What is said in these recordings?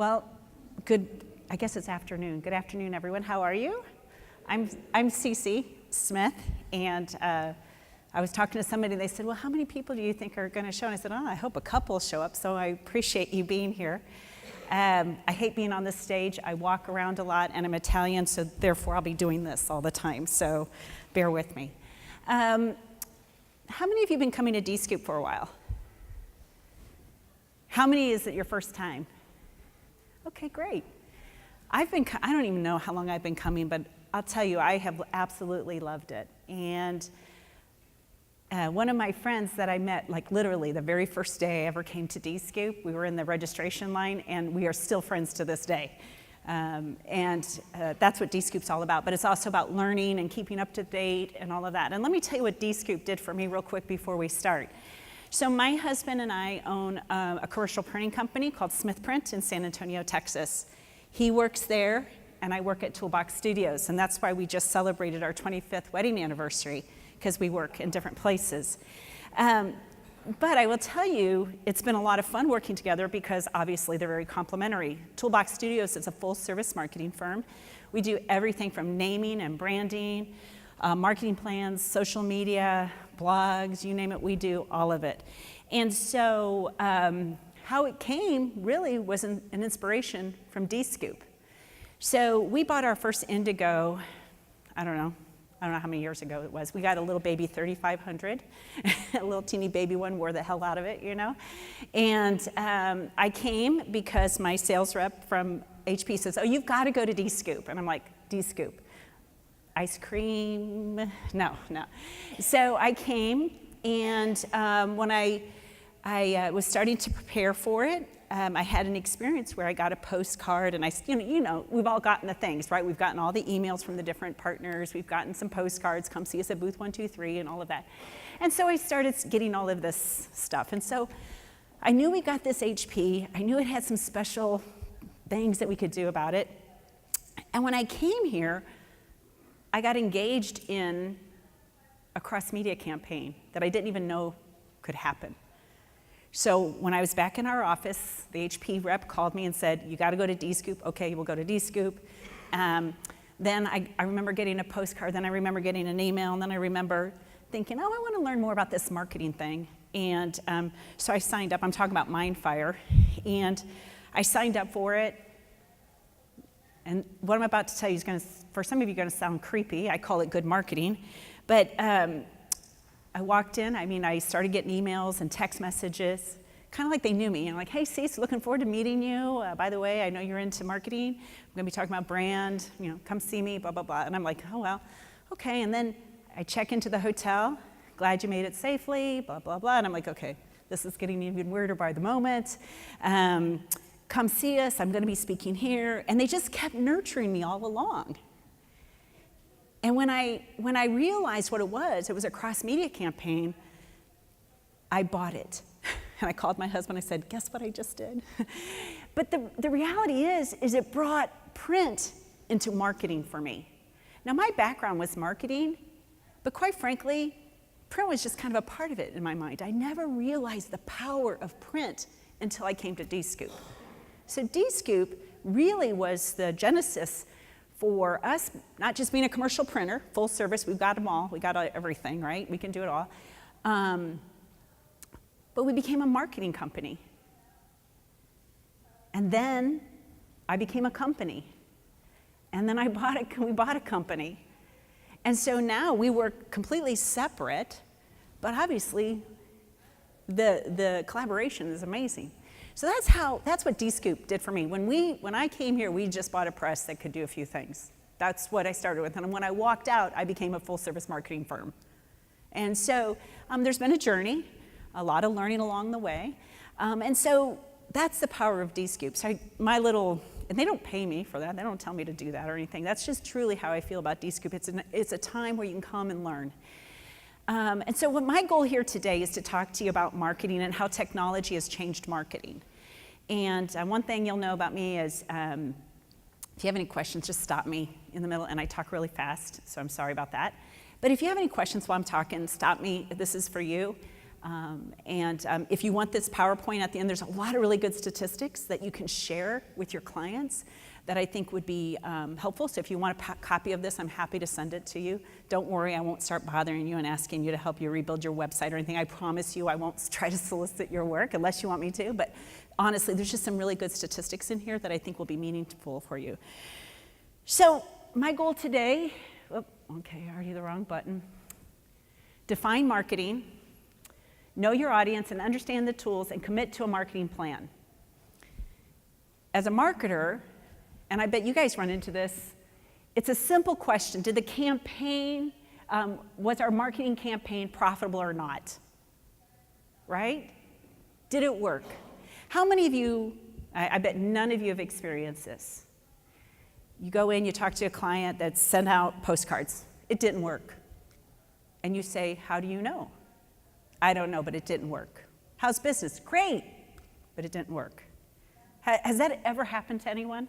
Well, I guess it's afternoon. Good afternoon, everyone. How are you? I'm Cece Smith, and I was talking to somebody, they said, well, how many people do you think are going to show? And I said, I hope a couple show up, so I appreciate you being here. I hate being on this stage. I walk around a lot, and I'm Italian, so therefore I'll be doing this all the time, so bear with me. How many of you have been coming to D-Scoop for a while? How many is it your first time? Okay, great. I don't even know how long I've been coming, but I'll tell you, I have absolutely loved it. And one of my friends that I met, like literally the very first day I ever came to D-Scoop, we were in the registration line, and we are still friends to this day. That's what D-Scoop's all about, but it's also about learning and keeping up to date and all of that. And let me tell you what D-Scoop did for me real quick before we start. So my husband and I own a commercial printing company called Smith Print in San Antonio, Texas. He works there, and I work at Toolbox Studios, and that's why we just celebrated our 25th wedding anniversary, because we work in different places. But I will tell you, it's been a lot of fun working together because obviously they're very complementary. Toolbox Studios is a full-service marketing firm. We do everything from naming and branding, marketing plans, social media, blogs, you name it, we do all of it. And so how it came really was an inspiration from D-Scoop. So we bought our first Indigo, I don't know how many years ago it was. We got a little baby 3500, a little teeny baby one, wore the hell out of it, you know. And I came because my sales rep from HP says, oh, you've got to go to D-Scoop. And I'm like, D-Scoop, ice cream? No. So I came, and when I was starting to prepare for it, I had an experience where I got a postcard, and we've all gotten the things, right? We've gotten all the emails from the different partners. We've gotten some postcards, come see us at booth 123 and all of that. And so I started getting all of this stuff. And so I knew we got this HP. I knew it had some special things that we could do about it. And when I came here, I got engaged in a cross-media campaign that I didn't even know could happen. So when I was back in our office, the HP rep called me and said, you got to go to D-Scoop. Okay, we'll go to D-Scoop. Then I remember getting a postcard, then I remember getting an email, and then I remember thinking, I want to learn more about this marketing thing. And so I signed up. I'm talking about Mindfire. And I signed up for it. And what I'm about to tell you is for some of you, going to sound creepy. I call it good marketing. But I walked in, I started getting emails and text messages, kind of like they knew me. And like, hey, Cece, looking forward to meeting you. By the way, I know you're into marketing. I'm going to be talking about brand, come see me, blah, blah, blah. And I'm like, oh, well, okay. And then I check into the hotel, glad you made it safely, blah, blah, blah. And I'm like, okay, this is getting even weirder by the moment. Come see us, I'm going to be speaking here. And they just kept nurturing me all along. And when I realized what it was a cross-media campaign, I bought it. And I called my husband, I said, guess what I just did? But the reality is it brought print into marketing for me. Now, my background was marketing, but quite frankly, print was just kind of a part of it in my mind. I never realized the power of print until I came to D-Scoop. So D-Scoop really was the genesis for us, not just being a commercial printer, full service, we've got them all, we got everything, right? We can do it all. But we became a marketing company. And then I became a company. And then we bought a company. And so now we work completely separate, but obviously the collaboration is amazing. So that's what D-Scoop did for me. When I came here, we just bought a press that could do a few things. That's what I started with. And when I walked out, I became a full-service marketing firm. And so there's been a journey, a lot of learning along the way. And so that's the power of D-Scoop. So and they don't pay me for that. They don't tell me to do that or anything. That's just truly how I feel about D-Scoop. It's a time where you can come and learn. And so what my goal here today is to talk to you about marketing and how technology has changed marketing. And one thing you'll know about me is if you have any questions, just stop me in the middle, and I talk really fast, so I'm sorry about that. But if you have any questions while I'm talking, stop me. This is for you. If you want this PowerPoint at the end, there's a lot of really good statistics that you can share with your clients that I think would be helpful. So if you want a copy of this, I'm happy to send it to you. Don't worry, I won't start bothering you and asking you to help you rebuild your website or anything. I promise you I won't try to solicit your work unless you want me to. But honestly, there's just some really good statistics in here that I think will be meaningful for you. So my goal today, okay, already the wrong button. Define marketing, know your audience and understand the tools, and commit to a marketing plan. As a marketer, and I bet you guys run into this, it's a simple question. Did the campaign, was our marketing campaign profitable or not? Right? Did it work? How many of you, I bet none of you have experienced this. You go in, you talk to a client that sent out postcards. It didn't work. And you say, how do you know? I don't know, but it didn't work. How's business? Great, but it didn't work. Has that ever happened to anyone?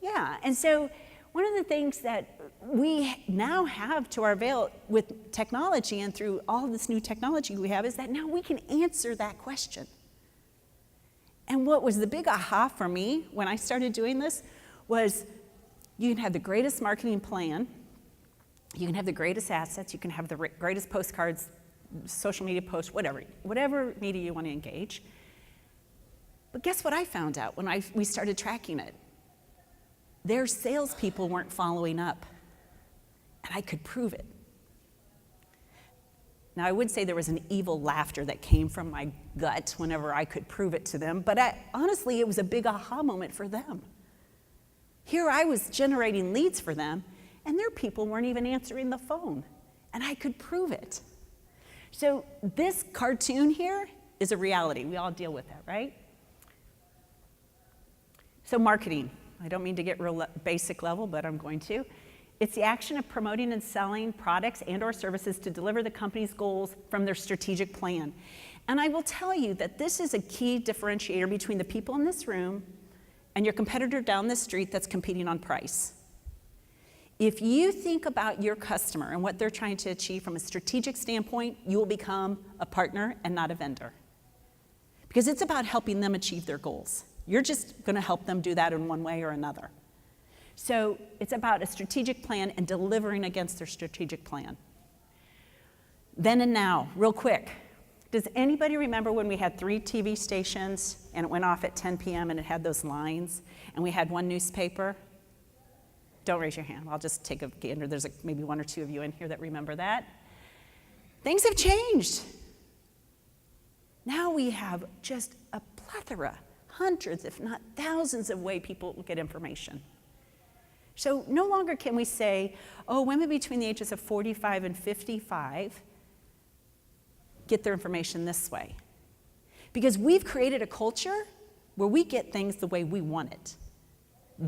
Yeah, and so one of the things that we now have to our avail with technology and through all this new technology we have is that now we can answer that question. And what was the big aha for me when I started doing this was you can have the greatest marketing plan, you can have the greatest assets, you can have the greatest postcards, social media posts, whatever media you want to engage. But guess what I found out when we started tracking it? Their salespeople weren't following up, and I could prove it. Now, I would say there was an evil laughter that came from my gut whenever I could prove it to them, but honestly, it was a big aha moment for them. Here I was generating leads for them, and their people weren't even answering the phone, and I could prove it. So this cartoon here is a reality. We all deal with that, right? So marketing, I don't mean to get real basic level, but I'm going to. It's the action of promoting and selling products and or services to deliver the company's goals from their strategic plan. And I will tell you that this is a key differentiator between the people in this room and your competitor down the street that's competing on price. If you think about your customer and what they're trying to achieve from a strategic standpoint, you will become a partner and not a vendor. Because it's about helping them achieve their goals. You're just going to help them do that in one way or another. So it's about a strategic plan and delivering against their strategic plan. Then and now, real quick. Does anybody remember when we had 3 TV stations and it went off at 10 p.m. and it had those lines and we had 1 newspaper? Don't raise your hand. I'll just take a gander. There's maybe 1 or 2 of you in here that remember that. Things have changed. Now we have just a plethora, hundreds, if not thousands of ways people get information. So no longer can we say, oh, women between the ages of 45 and 55 get their information this way. Because we've created a culture where we get things the way we want it.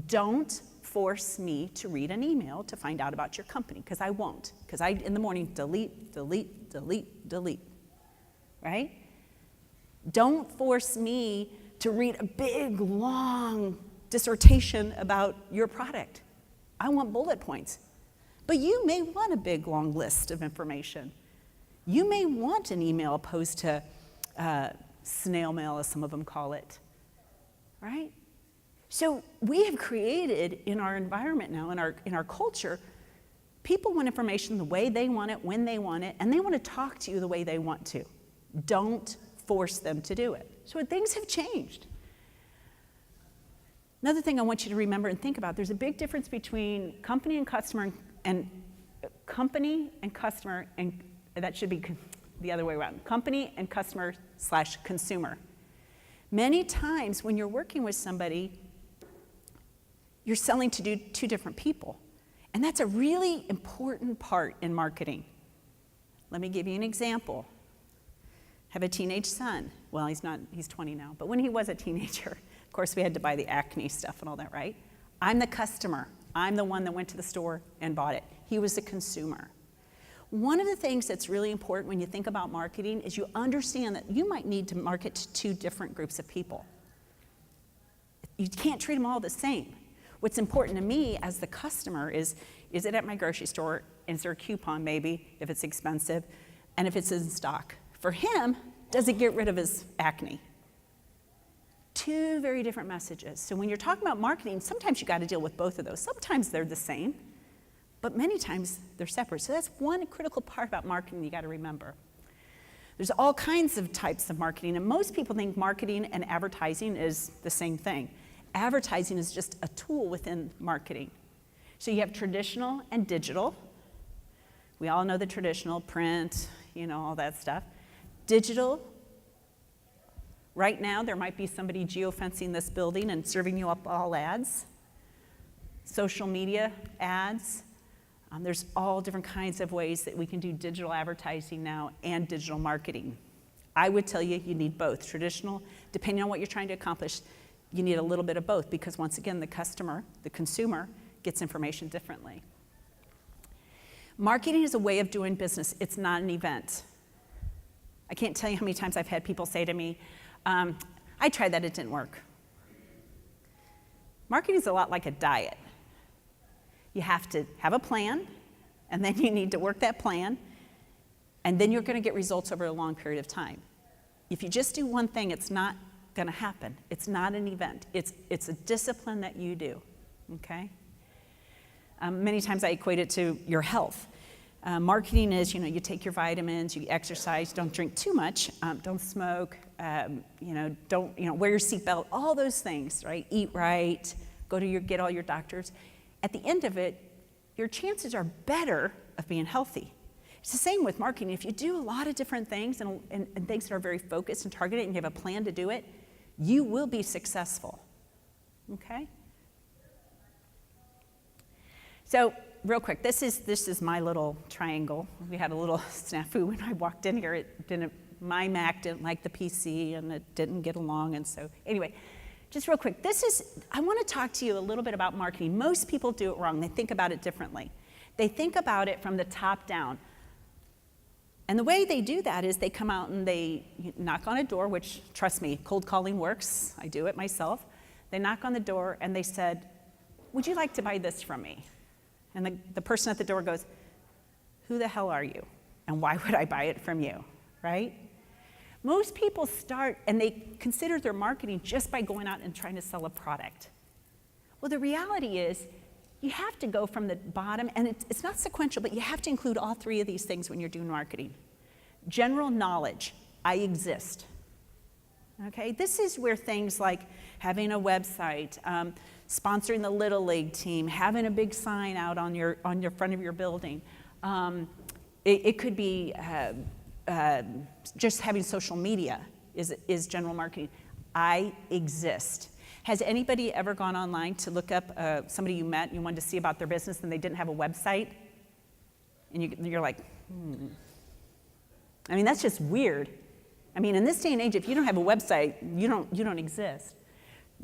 Don't force me to read an email to find out about your company, because I won't. Because I, in the morning, delete, delete, delete, delete, right? Don't force me to read a big, long dissertation about your product. I want bullet points. But you may want a big, long list of information. You may want an email opposed to snail mail, as some of them call it, right? So we have created in our environment now, in our culture, people want information the way they want it, when they want it, and they want to talk to you the way they want to. Don't force them to do it. So things have changed. Another thing I want you to remember and think about, there's a big difference between company and customer, and that should be the other way around. Company and customer/consumer. Many times when you're working with somebody, you're selling to 2 different people. And that's a really important part in marketing. Let me give you an example. I have a teenage son. Well, he's 20 now, but when he was a teenager, of course we had to buy the acne stuff and all that, right? I'm the customer. I'm the one that went to the store and bought it. He was the consumer. One of the things that's really important when you think about marketing is you understand that you might need to market to 2 different groups of people. You can't treat them all the same. What's important to me as the customer is it at my grocery store? Is there a coupon maybe if it's expensive? And if it's in stock For him, does it get rid of his acne? Two very different messages. So when you're talking about marketing, sometimes you got to deal with both of those. Sometimes they're the same, but many times they're separate. So that's one critical part about marketing you got to remember. There's all kinds of types of marketing, and most people think marketing and advertising is the same thing. Advertising is just a tool within marketing. So you have traditional and digital. We all know the traditional, print, all that stuff. Digital, right now there might be somebody geofencing this building and serving you up all ads. Social media ads. There's all different kinds of ways that we can do digital advertising now and digital marketing. I would tell you need both. Traditional, depending on what you're trying to accomplish, you need a little bit of both because once again, the customer, the consumer, gets information differently. Marketing is a way of doing business. It's not an event. I can't tell you how many times I've had people say to me, I tried that, it didn't work. Marketing is a lot like a diet. You have to have a plan, and then you need to work that plan, and then you're going to get results over a long period of time. If you just do one thing, it's not going to happen. It's not an event. It's a discipline that you do, okay? Many times I equate it to your health. Marketing is, you take your vitamins, you exercise, don't drink too much, don't smoke, don't, wear your seatbelt, all those things, right? Eat right, get all your doctors. At the end of it, your chances are better of being healthy. It's the same with marketing. If you do a lot of different things and things that are very focused and targeted and you have a plan to do it, you will be successful, okay? So real quick, this is my little triangle. We had a little snafu when I walked in here. My Mac didn't like the PC and it didn't get along, and so anyway, just real quick, I want to talk to you a little bit about marketing. Most people do it wrong. They think about it differently. They think about it from the top down. And the way they do that is they come out and they knock on a door, which, trust me, cold calling works. I do it myself. They knock on the door and they said, would you like to buy this from me? And the person at the door goes, who the hell are you? And why would I buy it from you, right? Most people start and they consider their marketing just by going out and trying to sell a product. Well, the reality is you have to go from the bottom, and it's not sequential, but you have to include all three of these things when you're doing marketing. General knowledge, I exist. Okay, this is where things like having a website, sponsoring the Little League team, having a big sign out on your front of your building. It could be just having social media is general marketing. I exist. Has anybody ever gone online to look up somebody you met and you wanted to see about their business and they didn't have a website? And you're like, I mean, that's just weird. I mean, in this day and age, if you don't have a website, you don't exist.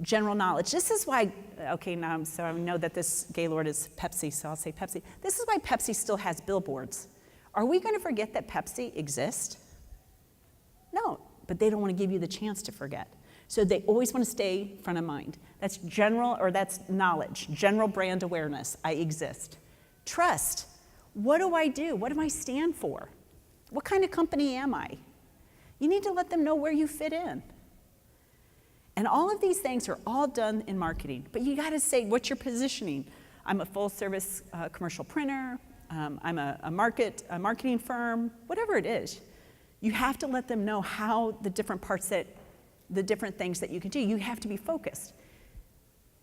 General knowledge. This is why, okay, now so I know that this Gaylord is Pepsi, so I'll say Pepsi. This is why Pepsi still has billboards. Are we going to forget that Pepsi exists? No, but they don't want to give you the chance to forget. So they always want to stay front of mind. That's that's knowledge, general brand awareness. I exist. Trust. What do I do? What do I stand for? What kind of company am I? You need to let them know where you fit in. And all of these things are all done in marketing, but you got to say what's your positioning. I'm a full-service commercial printer. I'm a marketing firm. Whatever it is, you have to let them know how the different things that you can do. You have to be focused.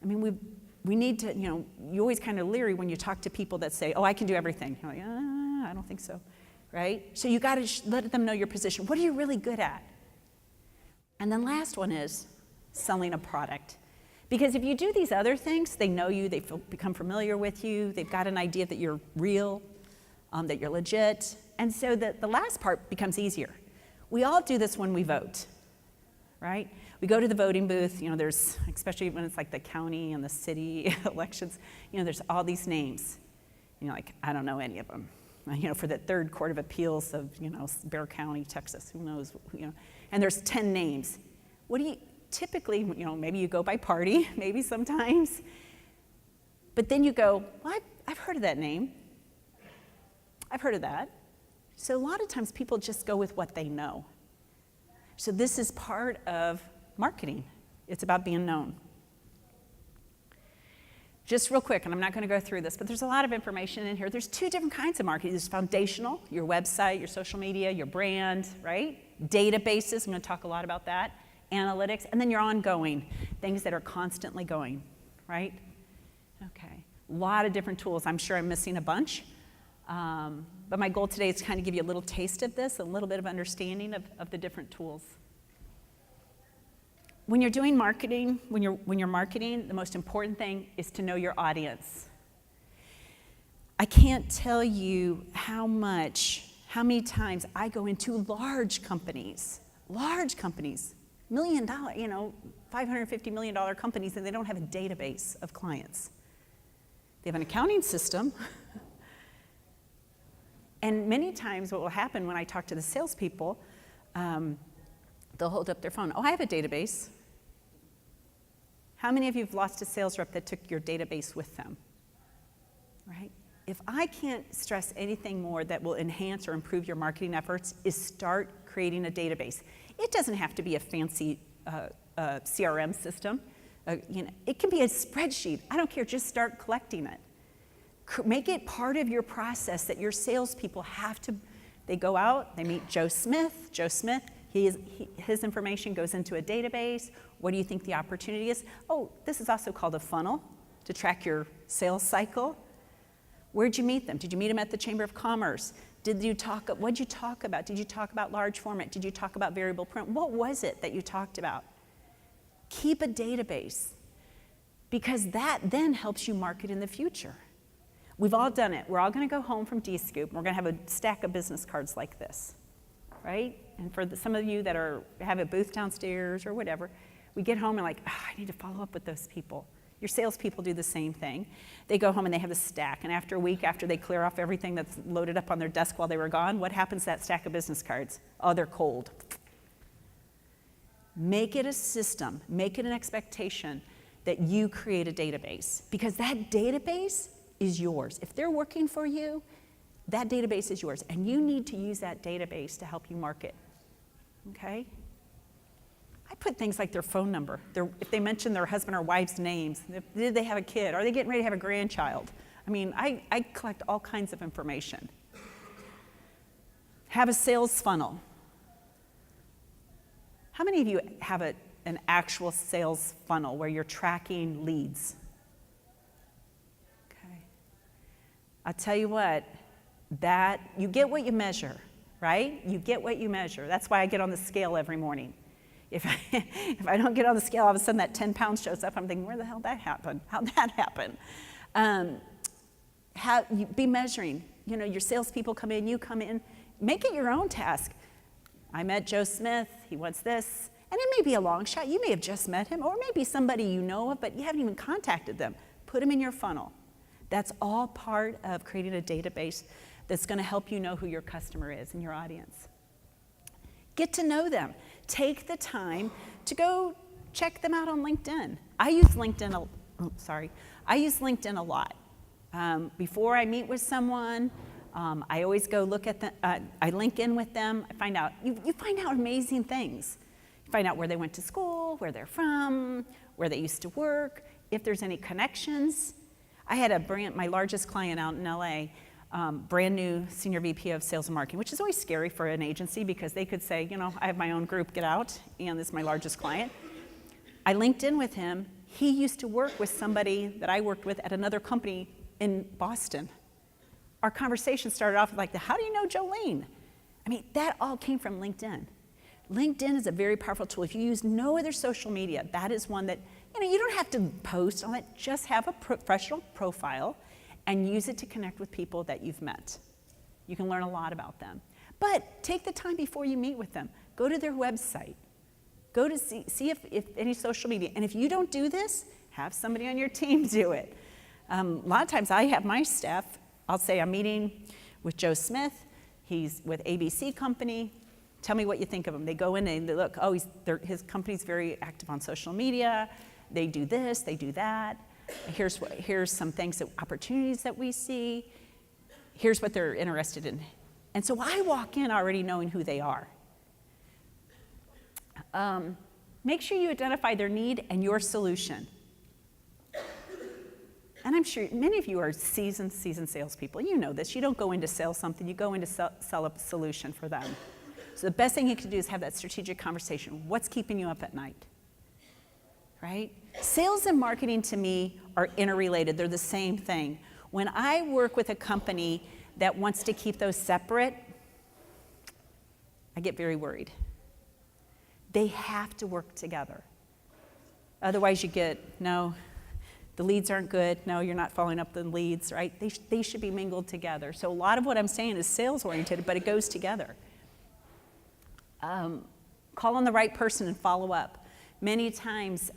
I mean, we need to. You always kind of leery when you talk to people that say, "Oh, I can do everything." You're like, I don't think so, right? So you got to let them know your position. What are you really good at? And then last one is selling a product. Because if you do these other things, they know you, they become familiar with you, they've got an idea that you're real, that you're legit, and so the last part becomes easier. We all do this when we vote, right? We go to the voting booth, there's, especially when it's like the county and the city elections, there's all these names. Like, I don't know any of them. For the Third Court of Appeals of, Bexar County, Texas, who knows, and there's 10 names. What do you, typically, maybe you go by party, maybe sometimes, but then you go, well, I've heard of that name. I've heard of that. So a lot of times people just go with what they know. So this is part of marketing. It's about being known. Just real quick, and I'm not going to go through this, but there's a lot of information in here. There's two different kinds of marketing. There's foundational, your website, your social media, your brand, right? Databases, I'm going to talk a lot about that. Analytics, and then your ongoing, things that are constantly going, right? Okay, a lot of different tools. I'm sure I'm missing a bunch, but my goal today is to kind of give you a little taste of this, a little bit of understanding of the different tools. When you're doing marketing, when you're marketing, the most important thing is to know your audience. I can't tell you how many times I go into large companies, $1 million, $550 million companies, and they don't have a database of clients. They have an accounting system. And many times what will happen when I talk to the salespeople, they'll hold up their phone. Oh, I have a database. How many of you have lost a sales rep that took your database with them? Right? If I can't stress anything more that will enhance or improve your marketing efforts, is start creating a database. It doesn't have to be a fancy CRM system. It can be a spreadsheet. I don't care. Just start collecting it. Make it part of your process that your salespeople have to. They go out. They meet Joe Smith. Joe Smith. His information goes into a database. What do you think the opportunity is? Oh, this is also called a funnel to track your sales cycle. Where'd you meet them? Did you meet them at the Chamber of Commerce? What'd you talk about? Did you talk about large format? Did you talk about variable print? What was it that you talked about? Keep a database, because that then helps you market in the future. We've all done it. We're all going to go home from D-Scoop. We're going to have a stack of business cards like this, right? And for some of you that have a booth downstairs or whatever, we get home and I need to follow up with those people. Your salespeople do the same thing. They go home and they have a stack, and after a week, after they clear off everything that's loaded up on their desk while they were gone, what happens to that stack of business cards? Oh, they're cold. Make it a system, make it an expectation that you create a database, because that database is yours. If they're working for you, that database is yours, and you need to use that database to help you market, okay? I put things like their phone number, if they mention their husband or wife's names, did they have a kid, are they getting ready to have a grandchild? I mean, I collect all kinds of information. Have a sales funnel. How many of you have an actual sales funnel where you're tracking leads? Okay. I'll tell you what, that you get what you measure, right? You get what you measure. That's why I get on the scale every morning. If I don't get on the scale, all of a sudden that 10 pounds shows up. I'm thinking, where the hell did that happen? How'd that happen? Be measuring. Your salespeople come in, you come in. Make it your own task. I met Joe Smith. He wants this. And it may be a long shot. You may have just met him, or maybe somebody you know of, but you haven't even contacted them. Put them in your funnel. That's all part of creating a database that's going to help you know who your customer is and your audience. Get to know them. Take the time to go check them out on LinkedIn. I use LinkedIn a lot. Before I meet with someone, I always go look at them. I link in with them. I find out, you find out amazing things. You find out where they went to school, where they're from, where they used to work, if there's any connections. I had my largest client out in LA, brand new senior VP of sales and marketing, which is always scary for an agency because they could say, I have my own group, get out, and this is my largest client. I linked in with him. He used to work with somebody that I worked with at another company in Boston. Our conversation started off like, how do you know Jolene? I mean, that all came from LinkedIn. LinkedIn is a very powerful tool. If you use no other social media, that is one that, you don't have to post on it. Just have a professional profile and use it to connect with people that you've met. You can learn a lot about them. But take the time before you meet with them. Go to their website. Go to see if any social media. And if you don't do this, have somebody on your team do it. A lot of times I have my staff, I'll say I'm meeting with Joe Smith. He's with ABC Company. Tell me what you think of him. They go in and they look, his company's very active on social media. They do this, they do that. Here's some things, opportunities that we see. Here's what they're interested in And so I walk in already knowing who they are. Make sure you identify their need and your solution. And I'm sure many of you are seasoned salespeople. You know this. You don't go in to sell something. You go in to sell a solution for them. So the best thing you can do is have that strategic conversation. What's keeping you up at night? Right? Sales and marketing to me are interrelated. They're the same thing. When I work with a company that wants to keep those separate, I get very worried. They have to work together. Otherwise you get, no, the leads aren't good. No, you're not following up the leads, right? They should be mingled together. So a lot of what I'm saying is sales oriented, but it goes together. Call on the right person and follow up. Many times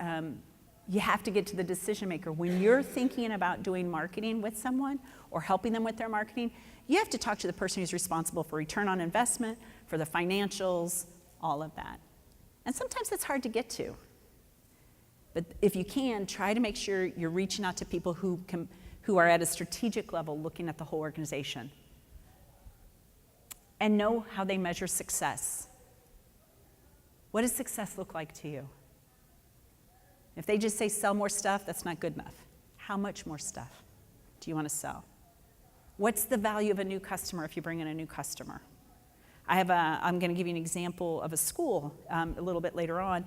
you have to get to the decision maker. When you're thinking about doing marketing with someone or helping them with their marketing, you have to talk to the person who's responsible for return on investment, for the financials, all of that. And sometimes it's hard to get to. But if you can, try to make sure you're reaching out to people who are at a strategic level looking at the whole organization. And know how they measure success. What does success look like to you? If they just say sell more stuff, that's not good enough. How much more stuff do you want to sell? What's the value of a new customer if you bring in a new customer? I'm going to give you an example of a school a little bit later on.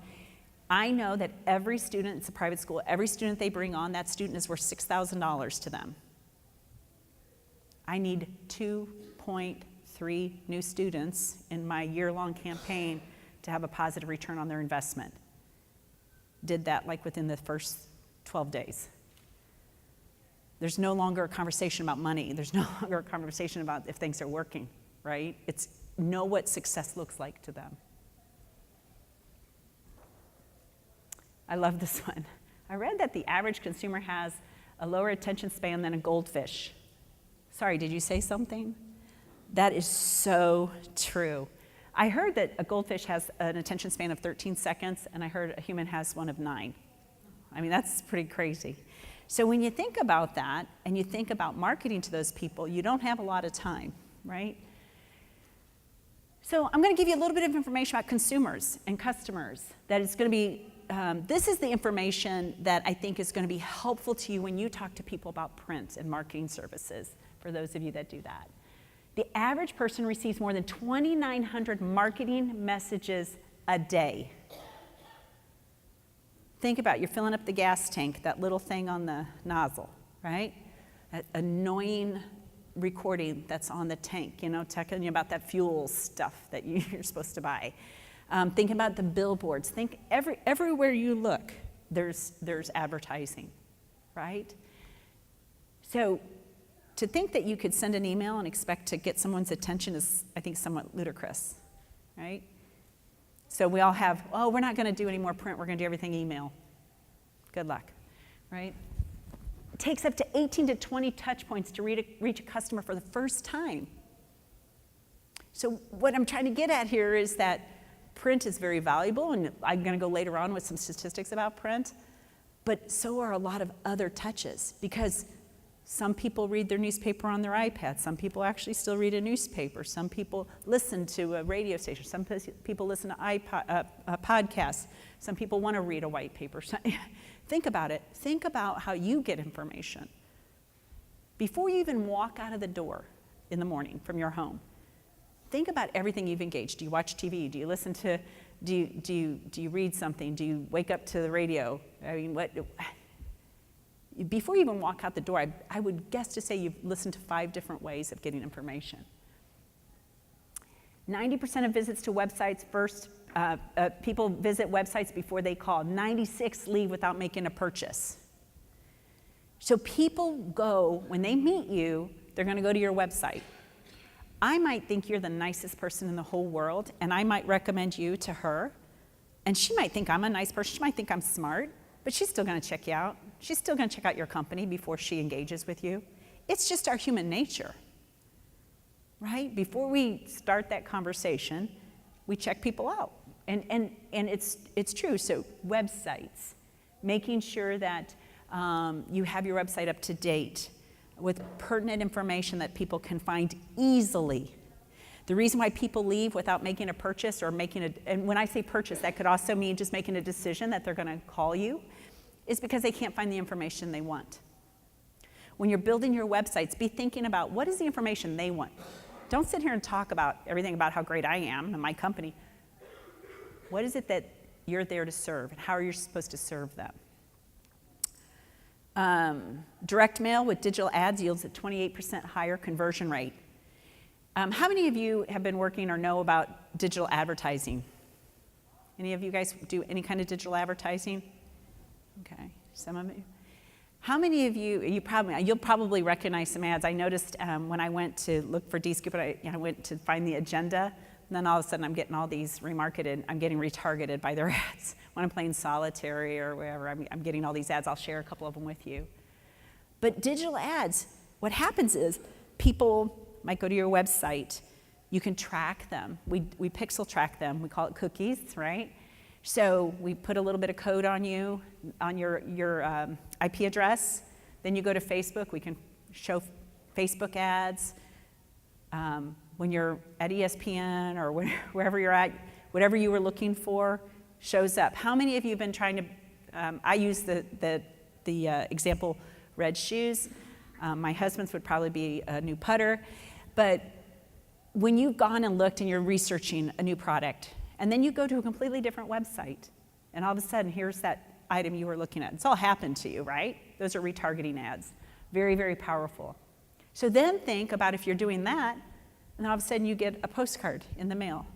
I know that every student, it's a private school, every student they bring on, that student is worth $6,000 to them. I need 2.3 new students in my year-long campaign to have a positive return on their investment. Did that like within the first 12 days. There's no longer a conversation about money. There's no longer a conversation about if things are working, right? It's know what success looks like to them. I love this one. I read that the average consumer has a lower attention span than a goldfish. Sorry, did you say something? That is so true. I heard that a goldfish has an attention span of 13 seconds, and I heard a human has one of 9. I mean, that's pretty crazy. So when you think about that, and you think about marketing to those people, you don't have a lot of time, right? So I'm going to give you a little bit of information about consumers and customers. That is going to be, this is the information that I think is going to be helpful to you when you talk to people about print and marketing services, for those of you that do that. The average person receives more than 2,900 marketing messages a day. Think about it. You're filling up the gas tank, that little thing on the nozzle, right? That annoying recording that's on the tank, you know, telling you about that fuel stuff that you're supposed to buy. Think about the billboards. Think everywhere you look, there's advertising, right? So to think that you could send an email and expect to get someone's attention is, I think, somewhat ludicrous, right? So we all have, oh, we're not going to do any more print. We're going to do everything email. Good luck, right? It takes up to 18 to 20 touch points to reach a customer for the first time. So what I'm trying to get at here is that print is very valuable, and I'm going to go later on with some statistics about print, but so are a lot of other touches, because some people read their newspaper on their iPad. Some people actually still read a newspaper. Some people listen to a radio station. Some people listen to podcasts. Some people want to read a white paper. Think about it. Think about how you get information. Before you even walk out of the door in the morning from your home, think about everything you've engaged. Do you watch TV? Do you listen to, do you read something? Do you wake up to the radio? I mean, before you even walk out the door, I would guess to say you've listened to 5 different ways of getting information. 90% of visits to websites people visit websites before they call. 96 leave without making a purchase. So people go, when they meet you, they're going to go to your website. I might think you're the nicest person in the whole world, and I might recommend you to her, and she might think I'm a nice person. She might think I'm smart, but she's still going to check you out. She's still going to check out your company before she engages with you. It's just our human nature, right? Before we start that conversation, we check people out. And it's true. So websites, making sure that you have your website up to date with pertinent information that people can find easily. The reason why people leave without making a purchase or and when I say purchase, that could also mean just making a decision that they're going to call you, is because they can't find the information they want. When you're building your websites, be thinking about what is the information they want. Don't sit here and talk about everything about how great I am and my company. What is it that you're there to serve, and how are you supposed to serve them? Direct mail with digital ads yields a 28% higher conversion rate. How many of you have been working or know about digital advertising? Any of you guys do any kind of digital advertising? Okay, some of you. How many of you'll probably recognize some ads. I noticed when I went to look for DScoop, I went to find the agenda, and then all of a sudden I'm getting all these remarketed, I'm getting retargeted by their ads. When I'm playing solitary or wherever, I'm getting all these ads. I'll share a couple of them with you. But digital ads, what happens is people might go to your website. You can track them. We pixel track them. We call it cookies, right? So we put a little bit of code on you, on your IP address. Then you go to Facebook. We can show Facebook ads. When you're at ESPN or wherever you're at, whatever you were looking for shows up. How many of you have been trying to, I use the example red shoes. My husband's would probably be a new putter. But when you've gone and looked and you're researching a new product, and then you go to a completely different website, and all of a sudden, here's that item you were looking at. It's all happened to you, right? Those are retargeting ads. Very, very powerful. So then think about if you're doing that, and all of a sudden you get a postcard in the mail.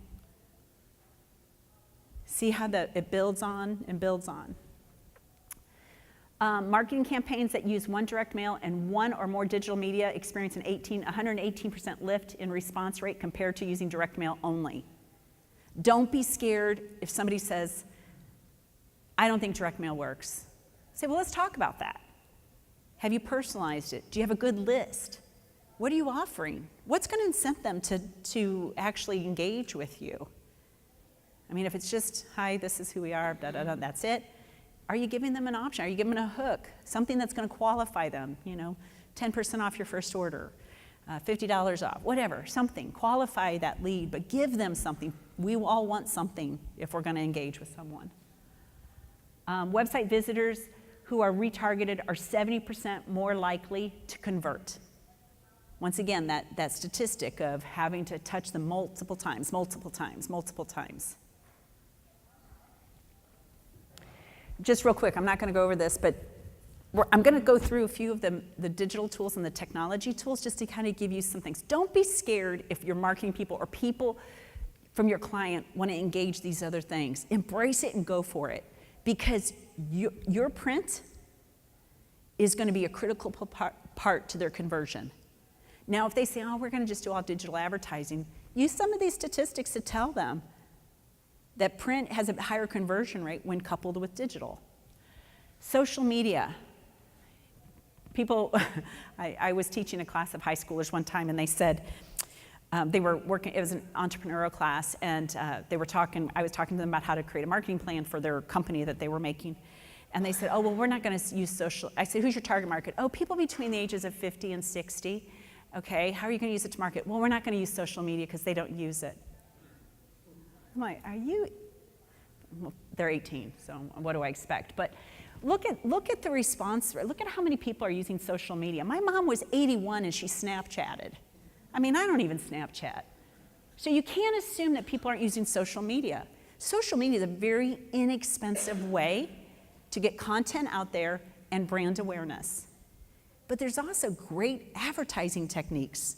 See how it builds on and builds on. Marketing campaigns that use one direct mail and one or more digital media experience an 118% lift in response rate compared to using direct mail only. Don't be scared if somebody says, I don't think direct mail works. Say, well, let's talk about that. Have you personalized it? Do you have a good list? What are you offering? What's going to incent them to actually engage with you? I mean, if it's just, hi, this is who we are, da, da, da, that's it. Are you giving them an option? Are you giving them a hook? Something that's going to qualify them, 10% off your first order, $50 off, whatever, something. Qualify that lead, but give them something. We all want something if we're going to engage with someone. Website visitors who are retargeted are 70% more likely to convert. Once again, that statistic of having to touch them multiple times. Just real quick, I'm not going to go over this, but I'm going to go through a few of the digital tools and the technology tools just to kind of give you some things. Don't be scared if your marketing people or people from your client want to engage these other things. Embrace it and go for it, because your print is going to be a critical part to their conversion. Now, if they say, oh, we're going to just do all digital advertising, use some of these statistics to tell them that print has a higher conversion rate when coupled with digital. Social media. People, I was teaching a class of high schoolers one time, and they said, they were working, it was an entrepreneurial class, and I was talking to them about how to create a marketing plan for their company that they were making. And they said, oh, well, we're not going to use social. I said, who's your target market? Oh, people between the ages of 50 and 60. Okay, how are you going to use it to market? Well, we're not going to use social media because they don't use it. I'm like, are you? Well, they're 18, so what do I expect? But look at the response. Look at how many people are using social media. My mom was 81 and she Snapchatted. I mean, I don't even Snapchat. So you can't assume that people aren't using social media. Social media is a very inexpensive way to get content out there and brand awareness. But there's also great advertising techniques.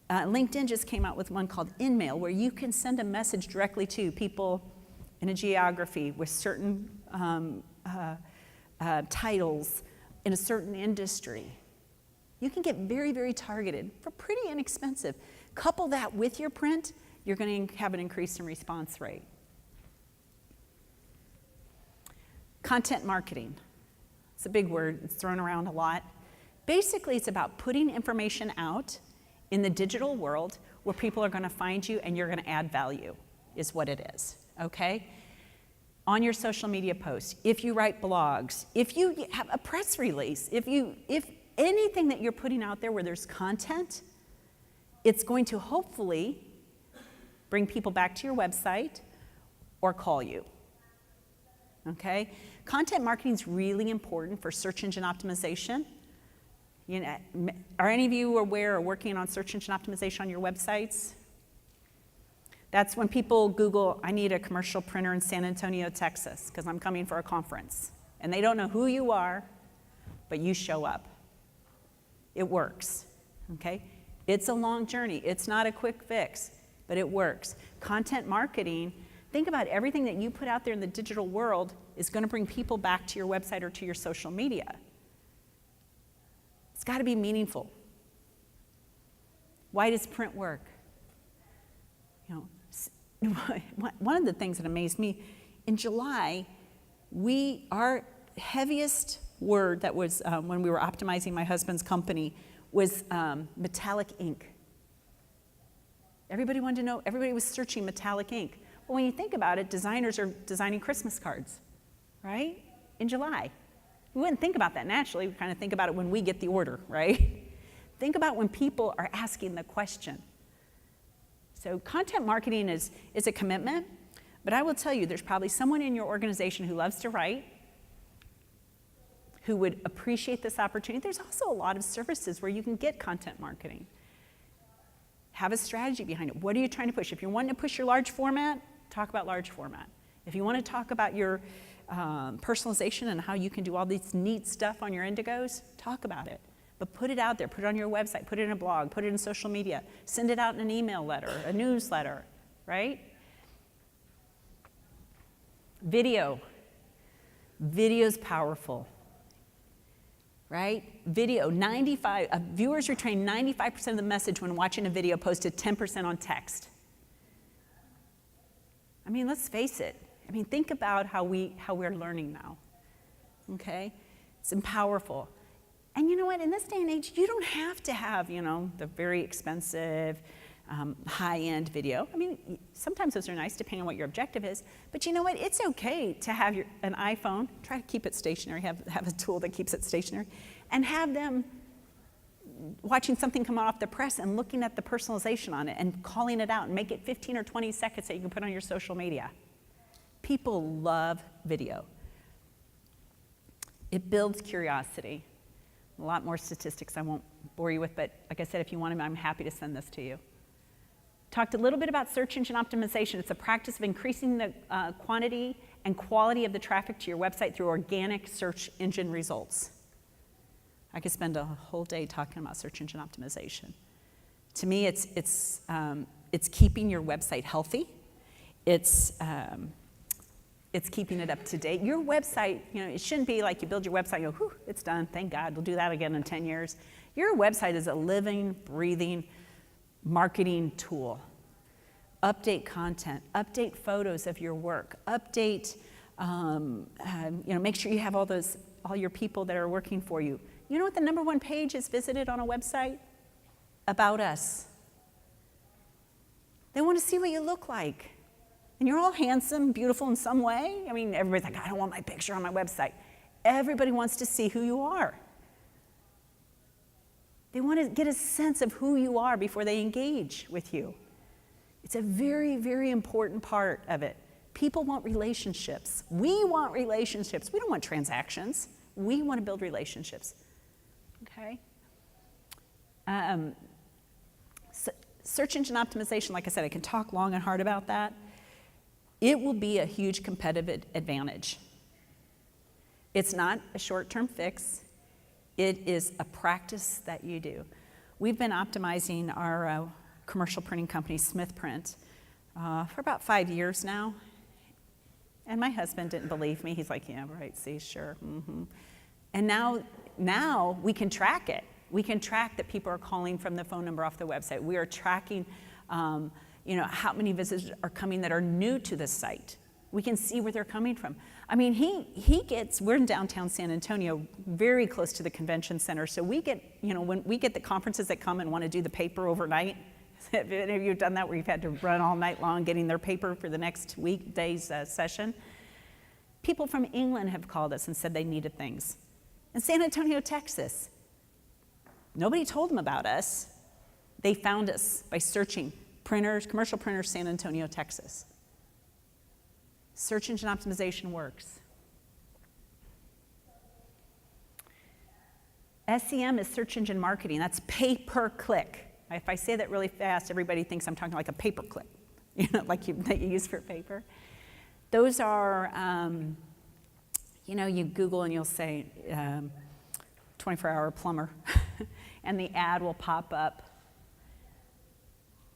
LinkedIn just came out with one called InMail, where you can send a message directly to people in a geography with certain titles in a certain industry. You can get very, very targeted for pretty inexpensive. Couple that with your print, you're going to have an increase in response rate. Content marketing. It's a big word. It's thrown around a lot. Basically, it's about putting information out in the digital world where people are going to find you and you're going to add value, is what it is, okay? On your social media posts, if you write blogs, if you have a press release, if anything that you're putting out there where there's content, it's going to hopefully bring people back to your website, or call you. Okay? Content marketing is really important for search engine optimization. You know, are any of you aware or working on search engine optimization on your websites? That's when people Google, I need a commercial printer in San Antonio, Texas, because I'm coming for a conference. And they don't know who you are, but you show up. It works, okay? It's a long journey. It's not a quick fix, but it works. Content marketing, think about everything that you put out there in the digital world is going to bring people back to your website or to your social media. It's got to be meaningful. Why does print work? You know, one of the things that amazed me, in July, our heaviest word that was when we were optimizing my husband's company was metallic ink. Everybody wanted to know, everybody was searching metallic ink. Well, when you think about it, designers are designing Christmas cards, right? In July. We wouldn't think about that naturally. We kind of think about it when we get the order, right? Think about when people are asking the question. So content marketing is a commitment, but I will tell you, there's probably someone in your organization who loves to write, who would appreciate this opportunity. There's also a lot of services where you can get content marketing. Have a strategy behind it. What are you trying to push? If you're wanting to push your large format, talk about large format. If you want to talk about your personalization and how you can do all this neat stuff on your Indigos, talk about it. But put it out there, put it on your website, put it in a blog, put it in social media, send it out in an email letter, a newsletter, right? Video. Video's powerful, right? Video, viewers retain 95% of the message when watching a video posted 10% on text. I mean, let's face it. I mean, think about how we're learning now, okay? It's powerful. And you know what, in this day and age, you don't have to have, you know, the very expensive, high-end video. I mean, sometimes those are nice depending on what your objective is, but you know what, it's okay to have an iPhone, try to keep it stationary, have a tool that keeps it stationary, and have them watching something come off the press and looking at the personalization on it and calling it out and make it 15 or 20 seconds that you can put on your social media. People love video. It builds curiosity. A lot more statistics I won't bore you with, but like I said, if you want them, I'm happy to send this to you. Talked a little bit about search engine optimization. It's a practice of increasing the quantity and quality of the traffic to your website through organic search engine results. I could spend a whole day talking about search engine optimization. To me, it's keeping your website healthy. It's keeping it up to date. Your website, you know, it shouldn't be like you build your website and go, whew, it's done, thank God, we'll do that again in 10 years. Your website is a living, breathing marketing tool. Update content, update photos of your work, update, you know, make sure you have all your people that are working for you. You know what the #1 page is visited on a website? About us. They want to see what you look like. And you're all handsome, beautiful in some way. I mean, everybody's like, I don't want my picture on my website. Everybody wants to see who you are. They want to get a sense of who you are before they engage with you. It's a very, very important part of it. People want relationships. We want relationships. We don't want transactions. We want to build relationships. Okay? Search engine optimization, like I said, I can talk long and hard about that. It will be a huge competitive advantage. It's not a short-term fix. It is a practice that you do. We've been optimizing our commercial printing company, Smith Print, for about 5 years now. And my husband didn't believe me. He's like, yeah, right, see, sure. Mm-hmm. And now we can track it. We can track that people are calling from the phone number off the website. We are tracking you know, how many visitors are coming that are new to the site. We can see where they're coming from. I mean, we're in downtown San Antonio, very close to the convention center, so we get, you know, when we get the conferences that come and want to do the paper overnight, have any of you done that where you've had to run all night long getting their paper for the next weekday's session? People from England have called us and said they needed things. In San Antonio, Texas, nobody told them about us. They found us by searching Printers, commercial printers, San Antonio, Texas. Search engine optimization works. SEM is search engine marketing. That's pay per click. If I say that really fast, everybody thinks I'm talking like a paper clip, like that you use for paper. Those are, you Google and you'll say 24-hour plumber, and the ad will pop up.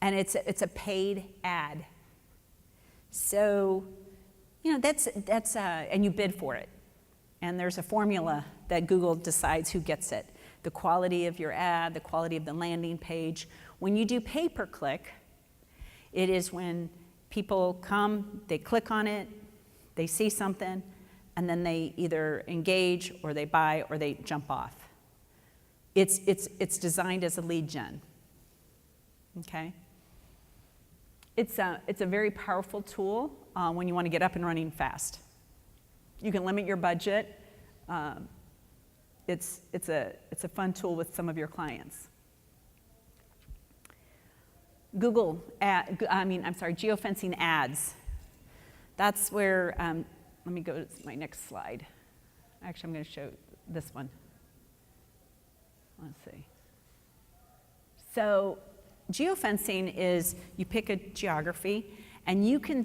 And it's a paid ad. So, that's and you bid for it. And there's a formula that Google decides who gets it. The quality of your ad, the quality of the landing page. When you do pay-per-click, it is when people come, they click on it, they see something, and then they either engage or they buy or they jump off. It's designed as a lead gen, okay? It's a very powerful tool when you want to get up and running fast. You can limit your budget. It's a fun tool with some of your clients. Geofencing ads. That's where, let me go to my next slide. Actually, I'm going to show this one. Let's see. So geofencing is you pick a geography and you can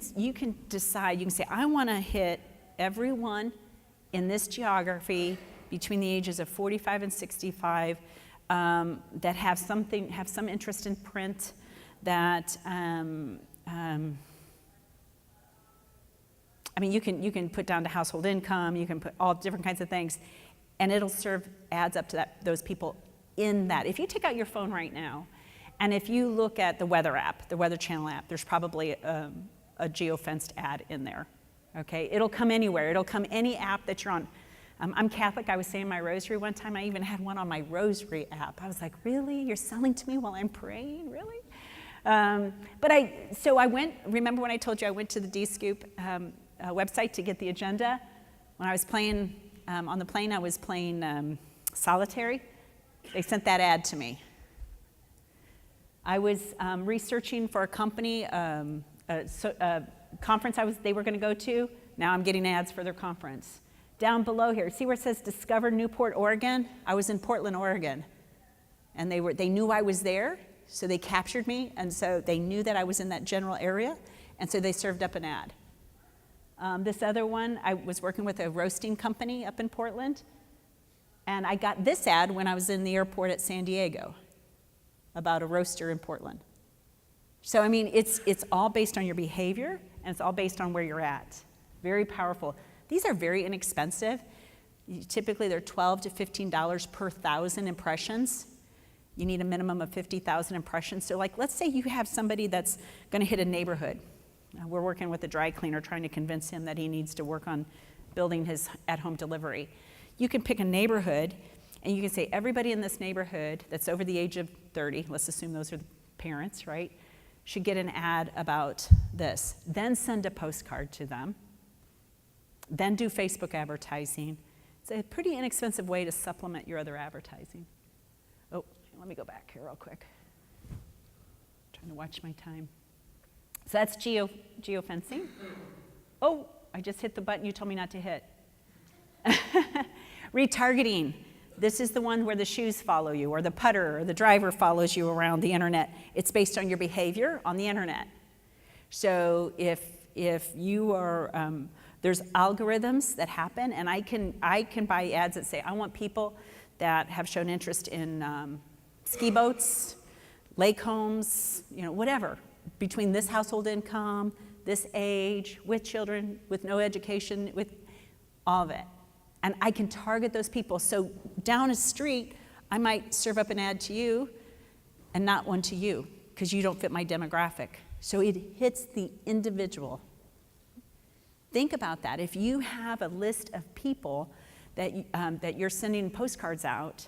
decide, you can say, I want to hit everyone in this geography between the ages of 45 and 65 that have some interest in print, that you can put down to household income, you can put all different kinds of things, and it'll serve ads up to those people in that. If you take out your phone right now, and if you look at the weather app, the Weather Channel app, there's probably a geofenced ad in there. Okay, it'll come anywhere. It'll come any app that you're on. I'm Catholic. I was saying my rosary one time. I even had one on my rosary app. I was like, really? You're selling to me while I'm praying? Really? So I went, remember when I told you I went to the D-Scoop website to get the agenda? When I was playing, on the plane, I was playing solitary. They sent that ad to me. I was researching for a company, a conference they were going to go to. Now I'm getting ads for their conference. Down below here, see where it says Discover Newport, Oregon? I was in Portland, Oregon. And they knew I was there, so they captured me, and so they knew that I was in that general area, and so they served up an ad. This other one, I was working with a roasting company up in Portland, and I got this ad when I was in the airport at San Diego about a roaster in Portland. So, it's all based on your behavior, and it's all based on where you're at. Very powerful. These are very inexpensive. Typically, they're $12 to $15 per 1,000 impressions. You need a minimum of 50,000 impressions. So, let's say you have somebody that's going to hit a neighborhood. We're working with a dry cleaner, trying to convince him that he needs to work on building his at-home delivery. You can pick a neighborhood, and you can say, everybody in this neighborhood that's over the age of 30, let's assume those are the parents, right, should get an ad about this. Then send a postcard to them. Then do Facebook advertising. It's a pretty inexpensive way to supplement your other advertising. Oh, let me go back here real quick. I'm trying to watch my time. So that's geofencing. Oh, I just hit the button you told me not to hit. Retargeting. This is the one where the shoes follow you, or the putter, or the driver follows you around the internet. It's based on your behavior on the internet. So if you are, there's algorithms that happen, and I can buy ads that say, I want people that have shown interest in ski boats, lake homes, whatever, between this household income, this age, with children, with no education, with all of it. And I can target those people. So down a street, I might serve up an ad to you and not one to you, because you don't fit my demographic. So it hits the individual. Think about that. If you have a list of people that you're sending postcards out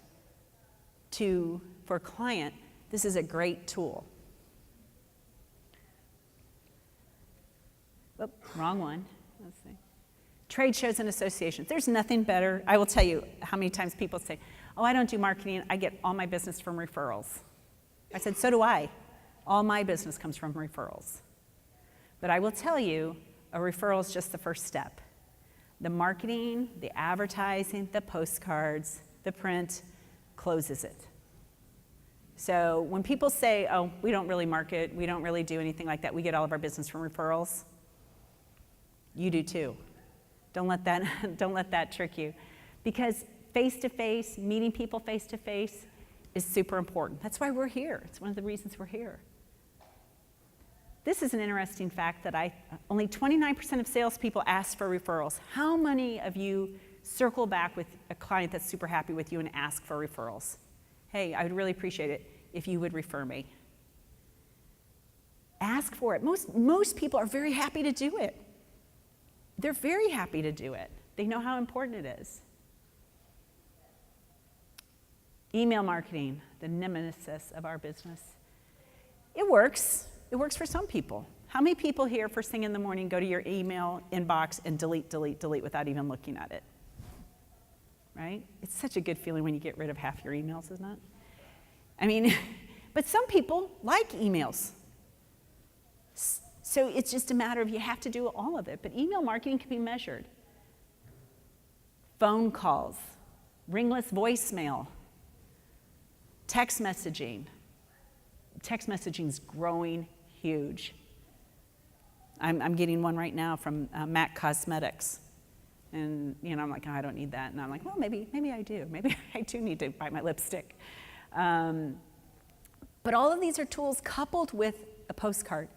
to for a client, this is a great tool. Oh, wrong one. Let's see. Trade shows and associations. There's nothing better. I will tell you how many times people say, oh, I don't do marketing. I get all my business from referrals. I said, so do I. All my business comes from referrals. But I will tell you, a referral is just the first step. The marketing, the advertising, the postcards, the print closes it. So when people say, oh, we don't really market, we don't really do anything like that, we get all of our business from referrals, you do too. Don't let that trick you. Because face-to-face, meeting people face-to-face is super important. That's why we're here. It's one of the reasons we're here. This is an interesting fact that only 29% of salespeople ask for referrals. How many of you circle back with a client that's super happy with you and ask for referrals? Hey, I would really appreciate it if you would refer me. Ask for it. Most people are very happy to do it. They're very happy to do it. They know how important it is. Email marketing, the nemesis of our business. It works. It works for some people. How many people here first thing in the morning go to your email inbox and delete, delete, delete without even looking at it? Right? It's such a good feeling when you get rid of half your emails, isn't it? I mean, but some people like emails. So it's just a matter of you have to do all of it. But email marketing can be measured. Phone calls, ringless voicemail, text messaging. Text messaging is growing huge. I'm getting one right now from MAC Cosmetics. And I'm like, oh, I don't need that. And I'm like, well, maybe I do. Maybe I do need to buy my lipstick. But all of these are tools coupled with a postcard.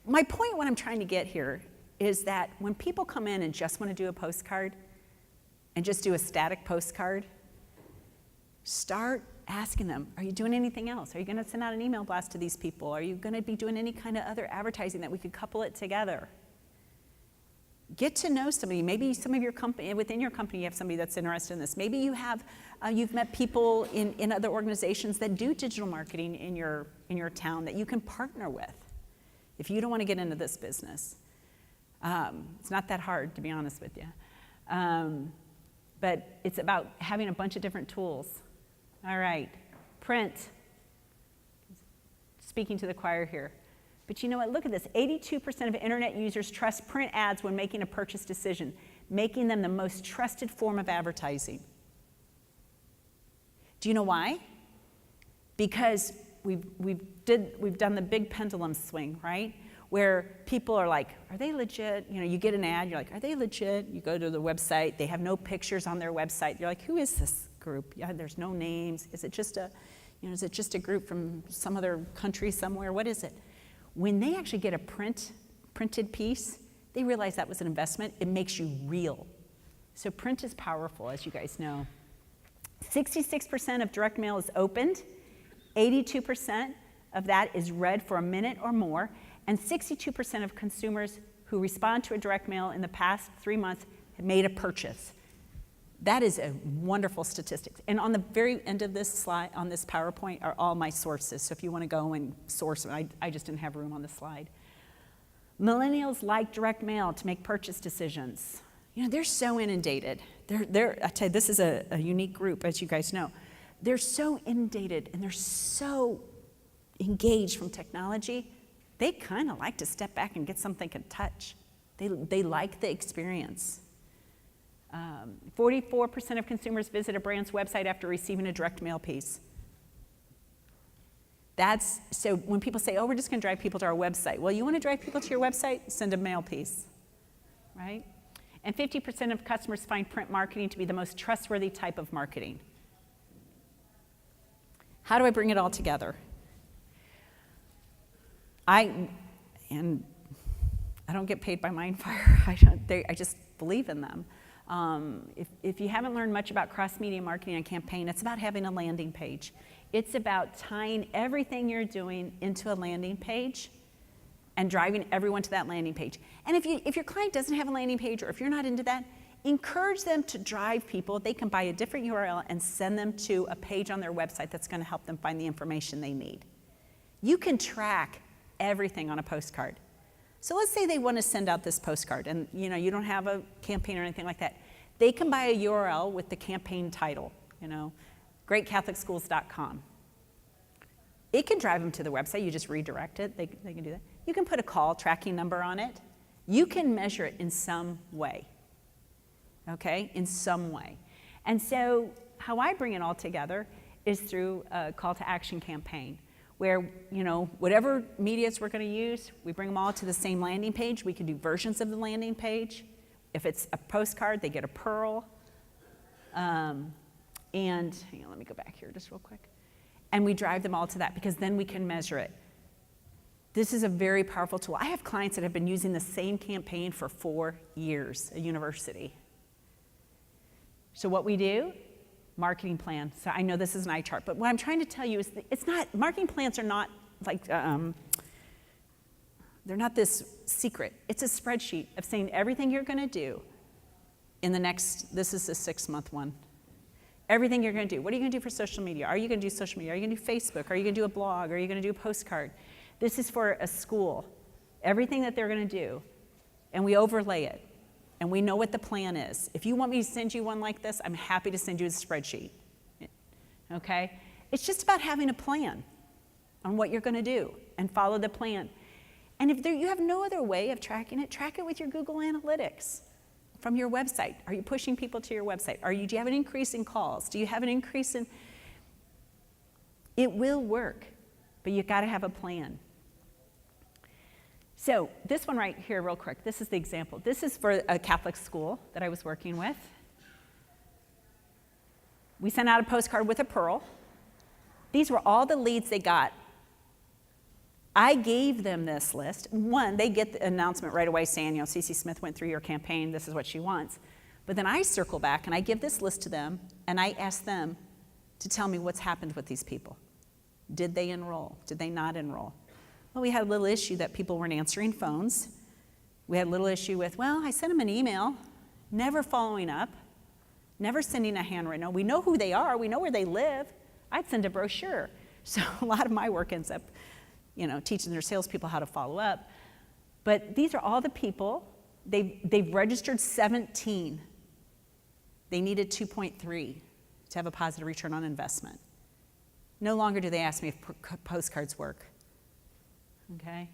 My point, what I'm trying to get here, is that when people come in and just want to do a postcard and just do a static postcard, start asking them, are you doing anything else? Are you going to send out an email blast to these people? Are you going to be doing any kind of other advertising that we could couple it together? Get to know somebody. Maybe some of your company, within your company, you have somebody that's interested in this. Maybe you have, you've met people in other organizations that do digital marketing in your town that you can partner with. If you don't want to get into this business, it's not that hard, to be honest with you. But it's about having a bunch of different tools. All right, print. Speaking to the choir here. But you know what, look at this. 82% of internet users trust print ads when making a purchase decision, making them the most trusted form of advertising. Do you know why? Because we've done the big pendulum swing, right? Where people are like, are they legit? You get an ad, you're like, are they legit? You go to the website, they have no pictures on their website. You're like, who is this group? Yeah, there's no names. Is it just a group from some other country somewhere? What is it? When they actually get a printed piece, they realize that was an investment. It makes you real. So print is powerful, as you guys know. 66% of direct mail is opened. 82% of that is read for a minute or more. And 62% of consumers who respond to a direct mail in the past 3 months have made a purchase. That is a wonderful statistic. And on the very end of this slide, on this PowerPoint, are all my sources. So if you want to go and source them, I just didn't have room on the slide. Millennials like direct mail to make purchase decisions. They're so inundated. I tell you, this is a unique group, as you guys know. They're so inundated and they're so engaged from technology. They kind of like to step back and get something to touch. They like the experience. 44% of consumers visit a brand's website after receiving a direct mail piece. So when people say, oh, we're just going to drive people to our website. Well, you want to drive people to your website? Send a mail piece, right? And 50% of customers find print marketing to be the most trustworthy type of marketing. How do I bring it all together? I don't get paid by Mindfire. I just believe in them. If you haven't learned much about cross-media marketing and campaign, it's about having a landing page. It's about tying everything you're doing into a landing page and driving everyone to that landing page. And if your client doesn't have a landing page, or if you're not into that, encourage them to drive people. They can buy a different URL and send them to a page on their website that's going to help them find the information they need. You can track everything on a postcard. So let's say they want to send out this postcard and you don't have a campaign or anything like that. They can buy a URL with the campaign title, greatcatholicschools.com. It can drive them to the website. You just redirect it. They can do that. You can put a call tracking number on it. You can measure it in some way, okay, in some way. And so how I bring it all together is through a call to action campaign where, you know, whatever medias we're going to use, we bring them all to the same landing page. We can do versions of the landing page. If it's a postcard, they get a pearl. And hang on, let me go back here just real quick. And we drive them all to that because then we can measure it. This is a very powerful tool. I have clients that have been using the same campaign for 4 years at university. So what we do, marketing plan. So I know this is an eye chart, but what I'm trying to tell you is it's not, marketing plans are not like, they're not this secret. It's a spreadsheet of saying everything you're going to do in the next, this is the 6-month one. Everything you're going to do. What are you going to do for social media? Are you going to do social media? Are you going to do Facebook? Are you going to do a blog? Are you going to do a postcard? This is for a school. Everything that they're going to do. And we overlay it. And we know what the plan is. If you want me to send you one like this, I'm happy to send you a spreadsheet. Okay? It's just about having a plan on what you're going to do and follow the plan. And if you have no other way of tracking it, track it with your Google Analytics from your website. Are you pushing people to your website? Do you have an increase in calls? Do you have an increase in... It will work, but you've got to have a plan. So this one right here, real quick, this is the example. This is for a Catholic school that I was working with. We sent out a postcard with a pearl. These were all the leads they got. I gave them this list. One, they get the announcement right away saying, you know, Cece Smith went through your campaign, this is what she wants. But then I circle back and I give this list to them and I ask them to tell me what's happened with these people. Did they enroll? Did they not enroll? Well, we had a little issue that people weren't answering phones. We had a little issue with, well, I sent them an email, never following up, never sending a handwritten note. We know who they are, we know where they live. I'd send a brochure. So a lot of my work ends up, you know, teaching their salespeople how to follow up. But these are all the people. They've registered 17. They needed 2.3 to have a positive return on investment. No longer do they ask me if postcards work. Okay?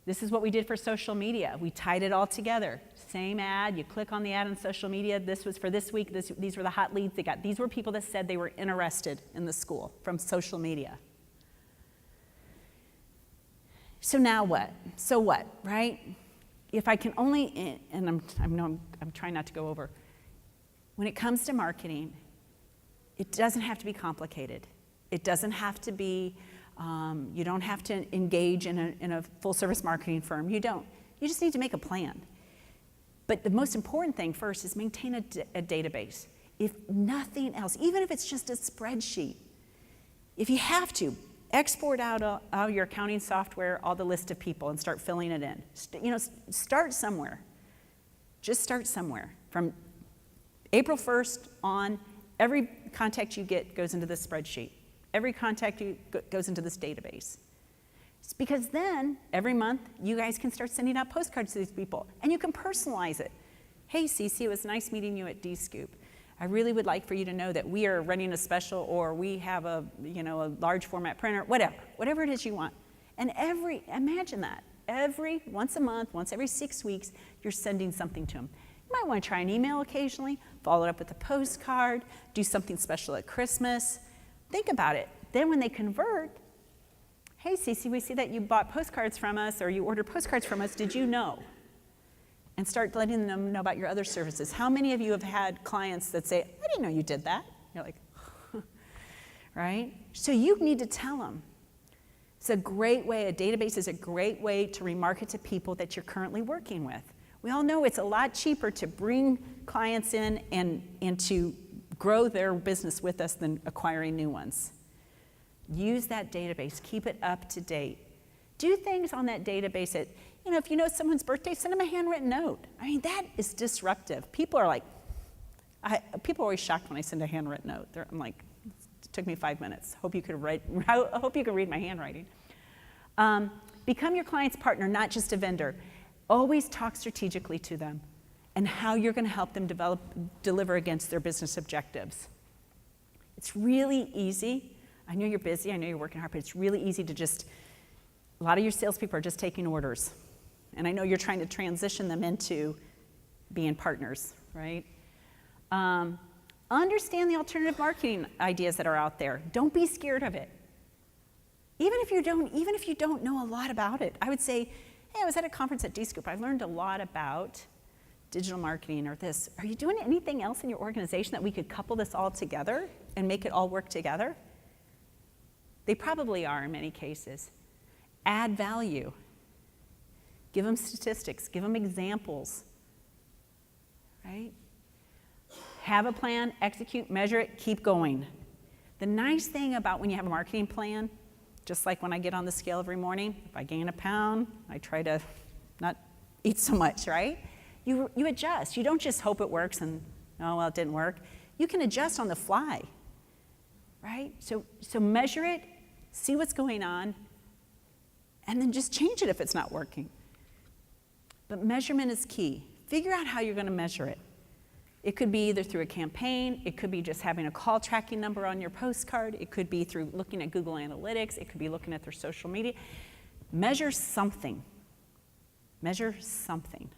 This is what we did for social media. We tied it all together. Same ad, you click on the ad on social media. This was for this week. These were the hot leads they got. These were people that said they were interested in the school from social media. So now what? So what, right? If I can only, and I'm trying not to go over, when it comes to marketing, it doesn't have to be complicated. It doesn't have to be, you don't have to engage in a full service marketing firm. You don't. You just need to make a plan. But the most important thing first is maintain a database. If nothing else, even if it's just a spreadsheet, if you have to, export out of your accounting software all the list of people and start filling it in. Start somewhere. Just start somewhere. From April 1st on, every contact you get goes into this spreadsheet. Every contact goes into this database. It's because then, every month, you guys can start sending out postcards to these people, and you can personalize it. Hey, Cece, it was nice meeting you at D-Scoop. I really would like for you to know that we are running a special, or we have a large format printer, whatever it is you want. And imagine that, once a month, once every 6 weeks, you're sending something to them. You might want to try an email occasionally, follow it up with a postcard, do something special at Christmas. Think about it. Then when they convert, hey, Cece, we see that you bought postcards from us or you ordered postcards from us. Did you know? And start letting them know about your other services. How many of you have had clients that say, I didn't know you did that? You're like, right? So you need to tell them. It's a great way, a database is a great way to remarket to people that you're currently working with. We all know it's a lot cheaper to bring clients in and to grow their business with us than acquiring new ones. Use that database, keep it up to date. Do things on that database that, if you know someone's birthday, send them a handwritten note. I mean, that is disruptive. People are like, people are always shocked when I send a handwritten note. I'm like, it took me 5 minutes. Hope you could read my handwriting. Become your client's partner, not just a vendor. Always talk strategically to them and how you're going to help them deliver against their business objectives. It's really easy. I know you're busy, I know you're working hard, but it's really easy to just, a lot of your salespeople are just taking orders. And I know you're trying to transition them into being partners, right? Understand the alternative marketing ideas that are out there. Don't be scared of it. Even if you don't know a lot about it. I would say, hey, I was at a conference at D-Scoop. I learned a lot about digital marketing or this. Are you doing anything else in your organization that we could couple this all together and make it all work together? They probably are in many cases. Add value. Give them statistics. Give them examples. Right? Have a plan, execute, measure it, keep going. The nice thing about when you have a marketing plan, just like when I get on the scale every morning, if I gain a pound, I try to not eat so much, right? You adjust. You don't just hope it works and, oh, well, it didn't work. You can adjust on the fly, right? So measure it, see what's going on, and then just change it if it's not working. But measurement is key. Figure out how you're going to measure it. It could be either through a campaign, it could be just having a call tracking number on your postcard, it could be through looking at Google Analytics, it could be looking at their social media. Measure something. Measure something.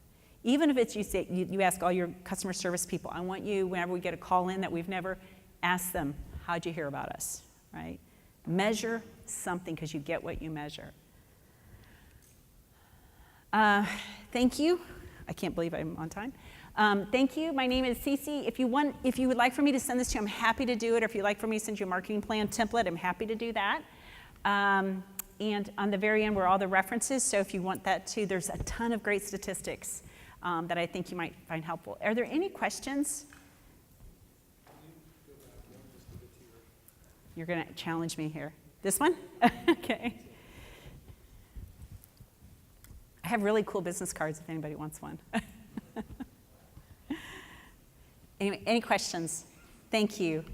Even if it's you ask all your customer service people, I want you, whenever we get a call in that we've never asked them, how'd you hear about us, right? Measure something because you get what you measure. Thank you. I can't believe I'm on time. Thank you. My name is Cece. If you would like for me to send this to you, I'm happy to do it. Or if you'd like for me to send you a marketing plan template, I'm happy to do that. And on the very end were all the references. So if you want that too, there's a ton of great statistics that I think you might find helpful. Are there any questions? You're going to challenge me here. This one? Okay. I have really cool business cards if anybody wants one. Anyway, any questions? Thank you.